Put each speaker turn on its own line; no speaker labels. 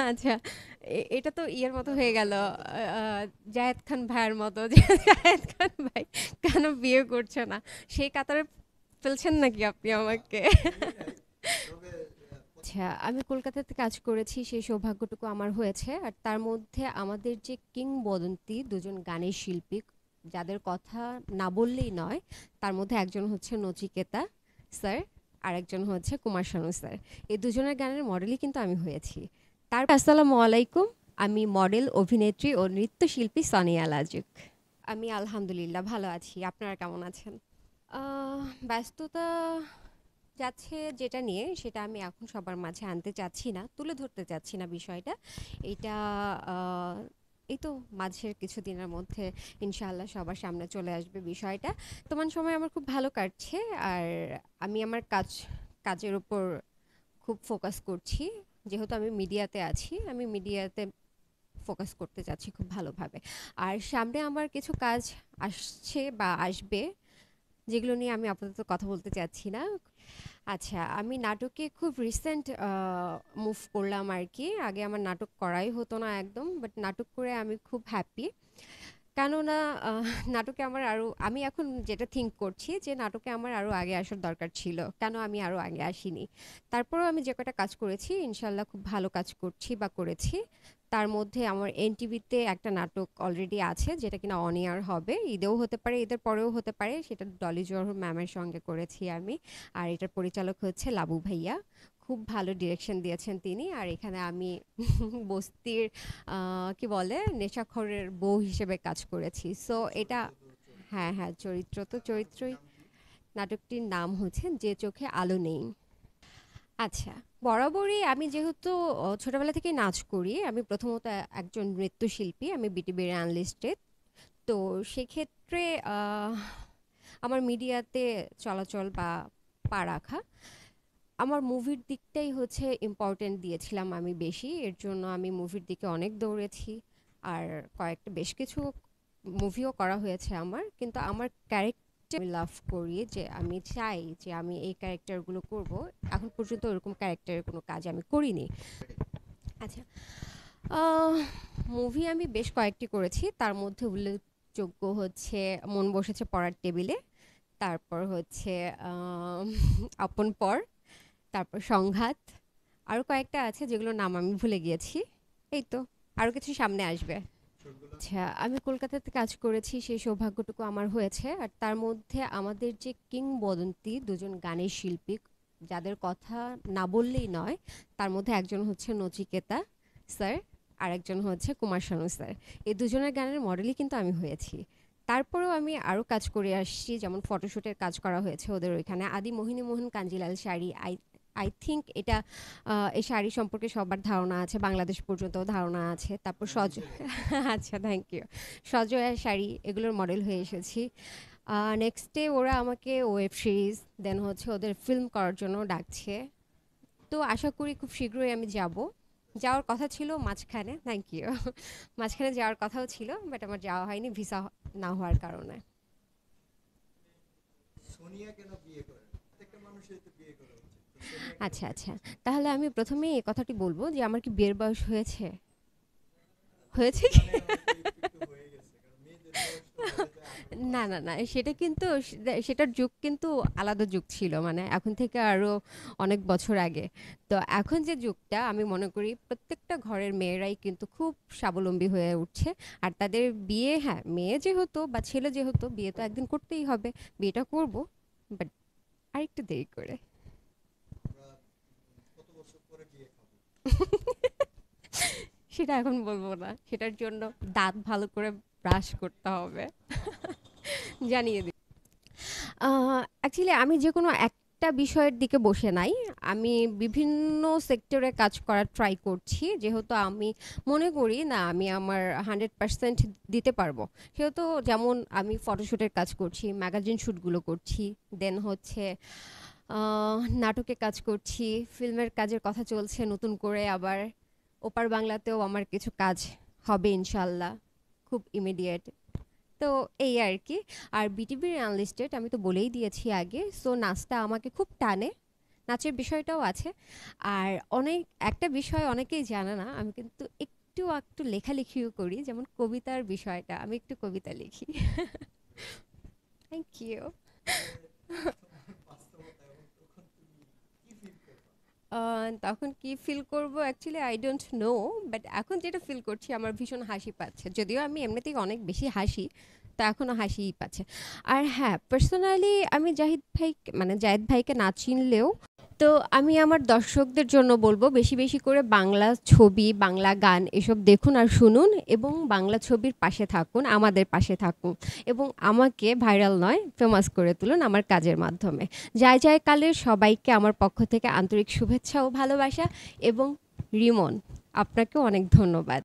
আচ্ছা, এটা তো ইয়ের মতো হয়ে গেল, জায়েদ খান ভাইয়ের মতো যে জায়েদ খান ভাই কেন বিয়ে করছে না, সেই কাতারে ফেলছেন নাকি আপনি আমাকে? আচ্ছা, আমি কলকাতাতে কাজ করেছি, সেই সৌভাগ্যটুকু আমার হয়েছে। আর তার মধ্যে আমাদের যে কিংবদন্তি দুজন গানের শিল্পী, যাদের কথা না বললেই নয়, তার মধ্যে একজন হচ্ছে নচিকেতা স্যার, আর একজন হচ্ছে কুমার শানু স্যার। এই দুজনের গানের মডেলই কিন্তু আমি হয়েছি। আসসালামু আলাইকুম। আমি মডেল, অভিনেত্রী ও নৃত্যশিল্পী সানিয়া লাজুক। আমি আলহামদুলিল্লাহ ভালো আছি। আপনারা কেমন আছেন? ব্যস্ততা যাচ্ছে যেটা নিয়ে, সেটা আমি এখন সবার মাঝে আনতে চাচ্ছি না, তুলে ধরতে চাচ্ছি না বিষয়টা। এইটা আহ, এই তো মাঝের কিছুদিনের মধ্যে ইনশাআল্লাহ সবার সামনে চলে আসবে বিষয়টা। বর্তমান সময় আমার খুব ভালো কাটছে। আর আমি আমার কাজের উপর খুব ফোকাস করছি। যেহেতু আমি মিডিয়াতে আছি, আমি মিডিয়াতে ফোকাস করতে চাচ্ছি খুব ভালোভাবে। আর সামনে আমার কিছু কাজ আসছে বা আসবে, যেগুলো নিয়ে আমি আপাতত কথা বলতে চাচ্ছি না। আচ্ছা, আমি নাটকে খুব রিসেন্ট মুভ করলাম আর কি। আগে আমার নাটক করাই হতো না একদম, বাট নাটক করে আমি খুব হ্যাপি। কেননা আহ, নাটকে আমার আরো, আমি এখন যেটা থিঙ্ক করছি যে নাটকে আমার আরো আগে আসার দরকার ছিল, কেন আমি আরো আগে আসিনি। তারপরেও আমি যে কটা কাজ করেছি ইনশাল্লাহ খুব ভালো কাজ করছি বা করেছি। তার মধ্যে আমার এনটিভিতে একটা নাটক অলরেডি আছে, যেটা কিনা অন এয়ার হবে, ঈদেও হতে পারে, ঈদের পরেও হতে পারে। সেটা ডলি জোহর ম্যামের সঙ্গে করেছি আমি। আর এটার পরিচালক হচ্ছে লাবু ভাইয়া। খুব ভালো ডিরেকশন দিয়েছেন তিনি। আর এখানে আমি বস্তির কি বলে, নেশাখোরের বউ হিসেবে কাজ করেছি। সো এটা, হ্যাঁ হ্যাঁ, চরিত্রই। নাটকটির নাম হচ্ছে যে চোখে আলো নেই। আচ্ছা, বরাবরই আমি যেহেতু ছোটবেলা থেকে নাচ করি, আমি প্রথমত একজন নৃত্যশিল্পী, আমি বিটিভির অ্যানালিস্টে। তো সেক্ষেত্রে আমার মিডিয়াতে চলাচল বা পা রাখা, আমার মুভির দিকটাই হচ্ছে ইম্পর্টেন্ট দিয়েছিলাম আমি বেশি। এর জন্য আমি মুভির দিকে অনেক দৌড়েছি। আর কয়েকটা বেশ কিছু মুভিও করা হয়েছে আমার, কিন্তু আমার ক্যারেক্টার আমি লাভ করি, যে আমি চাই যে আমি এই ক্যারেক্টারগুলো করব। এখন পর্যন্ত ওরকম ক্যারেক্টারের কোনো কাজ আমি করিনি। আচ্ছা, মুভি আমি বেশ কয়েকটি করেছি, তার মধ্যে উল্লেখযোগ্য হচ্ছে মন বসেছে পড়ার টেবিলে, তারপর হচ্ছে আম, আপন পর, তারপর সংঘাত, আরো কয়েকটা আছে যেগুলোর নাম আমি ভুলে গিয়েছি। এই তো, আরো কিছু সামনে আসবে। আচ্ছা, আমি কলকাতাতে কাজ করেছি, সেই সৌভাগ্যটুকু আমার হয়েছে। আর তার মধ্যে আমাদের যে কিংবদন্তি দুজন গানের শিল্পী, যাদের কথা না বললেই নয়, তার মধ্যে একজন হচ্ছে নচিকেতা স্যার, আর একজন হচ্ছে কুমার শানু স্যার। এই দুজনের গানের মডেলই কিন্তু আমি হয়েছি। তারপরেও আমি আরও কাজ করে আসছি, যেমন ফটোশ্যুটের কাজ করা হয়েছে ওদের ওইখানে, Adi Mohini Mohan Kanjilal sari. I I think এটা, এই শাড়ি সম্পর্কে সবার ধারণা আছে, বাংলাদেশ পর্যন্ত ধারণা আছে। তারপর আচ্ছা, থ্যাংক ইউ। সজয়া শাড়ি, এগুলোর মডেল হয়ে এসেছি। নেক্সটে ওরা আমাকে ওয়েব সিরিজ, দেন হচ্ছে ওদের ফিল্ম করার জন্য ডাকছে। তো আশা করি খুব শীঘ্রই আমি যাব। যাওয়ার কথা ছিল মাঝখানে, থ্যাংক ইউ। মাঝখানে যাওয়ার কথাও ছিল, বাট আমার যাওয়া হয়নি ভিসা না হওয়ার কারণে। আচ্ছা আচ্ছা, তাহলে আমি প্রথমেই এই কথাটি বলবো যে আমার কি বিয়ের বয়স হয়েছে? হয়েছে কি? না না না, সেটা কিন্তু সেটার যুগ কিন্তু আলাদা যুগ ছিল, মানে এখন থেকে আরো অনেক বছর আগে। তো এখন যে যুগটা, আমি মনে করি প্রত্যেকটা ঘরের মেয়েরাই কিন্তু খুব স্বাবলম্বী হয়ে উঠছে। আর তাদের বিয়ে, হ্যাঁ, মেয়ে যেহেতু বা ছেলে যেহেতু, বিয়ে তো একদিন করতেই হবে। বিয়েটা করব, বাট আরেকটু দেরি করে। সেটা এখন বলবো না, সেটার জন্য দাঁত ভালো করে ব্রাশ করতে হবে। জানিয়ে দিই। অ্যাকচুয়ালি আমি যে কোনো একটা বিষয়ের দিকে বসে নাই। আমি বিভিন্ন সেক্টরে কাজ করার ট্রাই করছি, যেহেতু আমি মনে করি না আমি আমার 100% দিতে পারবো। সেহেতু যেমন আমি ফটোশ্যুটের কাজ করছি, ম্যাগাজিন শ্যুটগুলো করছি, দেন হচ্ছে নাটকে কাজ করছি, ফিল্মের কাজের কথা চলছে নতুন করে আবার। ওপার বাংলাতেও আমার কিছু কাজ হবে ইনশাল্লাহ, খুব ইমিডিয়েট। তো এই আর কি। আর বিটিভির আনলিস্টেড আমি তো বলেই দিয়েছি আগে, সো নাচটা আমাকে খুব টানে। নাচের বিষয়টাও আছে। আর অনেক একটা বিষয় অনেকেই জানে না, আমি কিন্তু একটু আকটু লেখালেখিও করি। যেমন কবিতার বিষয়টা, আমি একটু কবিতা লিখি। Thank you. তখন কি ফিল করব actually I don't know. But এখন যেটা ফিল করছি আমার ভীষণ হাসি পাচ্ছে। যদিও আমি এমনিতেই অনেক বেশি হাসি, তো এখনো হাসিই পাচ্ছে। আর হ্যাঁ, পার্সোনালি আমি জাহিদ ভাইকে না চিনলেও তো আমি আমার দর্শকদের জন্য বলব বেশি, বেশি করে বাংলা ছবি, বাংলা গান এসব দেখুন আর শুনুন এবং বাংলা ছবির পাশে থাকুন, আমাদের পাশে থাকুন এবং আমাকে ভাইরাল নয়, ফেমাস করে তুলুন আমার কাজের মাধ্যমে। জয় জয়কালের সবাইকে আমার পক্ষ থেকে আন্তরিক শুভেচ্ছা ও ভালোবাসা এবং রিমন, আপনাকেও অনেক ধন্যবাদ।